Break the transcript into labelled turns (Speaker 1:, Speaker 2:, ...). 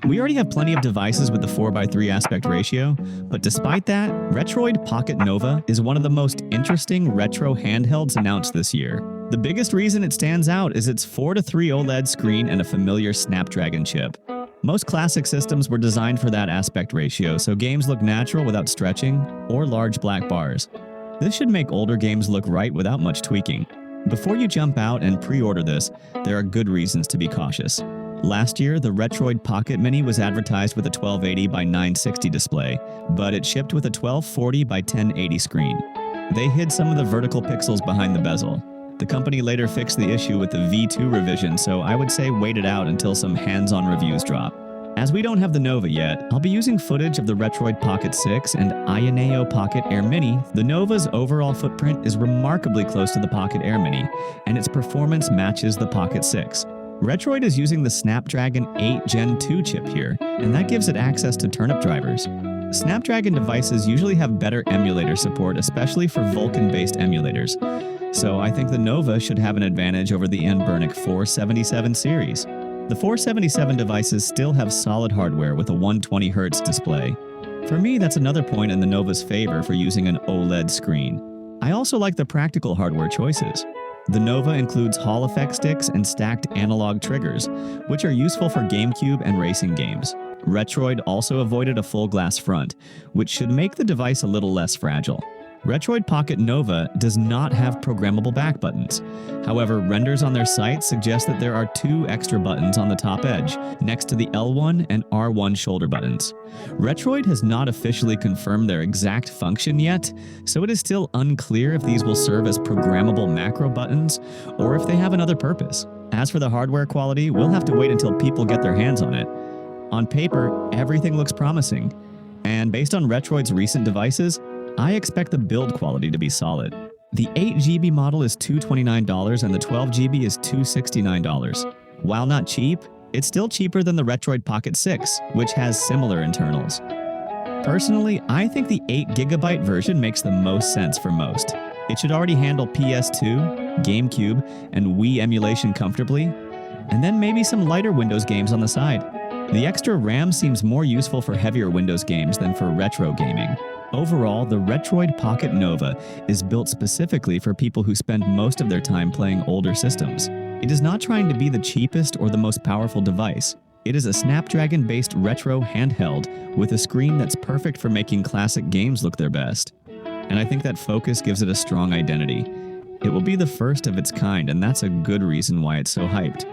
Speaker 1: We already have plenty of devices with the 4:3 aspect ratio, but despite that, Retroid Pocket Nova is one of the most interesting retro handhelds announced this year. The biggest reason it stands out is its 4:3 OLED screen and a familiar Snapdragon chip. Most classic systems were designed for that aspect ratio, so games look natural without stretching or large black bars. This should make older games look right without much tweaking. Before you jump out and pre-order this, there are good reasons to be cautious. Last year, the Retroid Pocket Mini was advertised with a 1280 by 960 display, but it shipped with a 1240 by 1080 screen. They hid some of the vertical pixels behind the bezel. The company later fixed the issue with the V2 revision, so I would say wait it out until some hands-on reviews drop. As we don't have the Nova yet, I'll be using footage of the Retroid Pocket 6 and Ioneo Pocket Air Mini. The Nova's overall footprint is remarkably close to the Pocket Air Mini, and its performance matches the Pocket 6. Retroid is using the Snapdragon 8 Gen 2 chip here, and that gives it access to Turnip drivers. Snapdragon devices usually have better emulator support, especially for Vulkan-based emulators, so I think the Nova should have an advantage over the Anbernic 477 series. The 477 devices still have solid hardware with a 120Hz display. For me, that's another point in the Nova's favor for using an OLED screen. I also like the practical hardware choices. The Nova includes Hall effect sticks and stacked analog triggers, which are useful for GameCube and racing games. Retroid also avoided a full glass front, which should make the device a little less fragile. Retroid Pocket Nova does not have programmable back buttons. However, renders on their site suggest that there are 2 extra buttons on the top edge, next to the L1 and R1 shoulder buttons. Retroid has not officially confirmed their exact function yet, so it is still unclear if these will serve as programmable macro buttons or if they have another purpose. As for the hardware quality, we'll have to wait until people get their hands on it. On paper, everything looks promising, and based on Retroid's recent devices, I expect the build quality to be solid. The 8GB model is $229 and the 12GB is $269. While not cheap, it's still cheaper than the Retroid Pocket 6, which has similar internals. Personally, I think the 8GB version makes the most sense for most. It should already handle PS2, GameCube, and Wii emulation comfortably, and then maybe some lighter Windows games on the side. The extra RAM seems more useful for heavier Windows games than for retro gaming. Overall, the Retroid Pocket Nova is built specifically for people who spend most of their time playing older systems. It is not trying to be the cheapest or the most powerful device. It is a Snapdragon-based retro handheld with a screen that's perfect for making classic games look their best. And I think that focus gives it a strong identity. It will be the first of its kind, and that's a good reason why it's so hyped.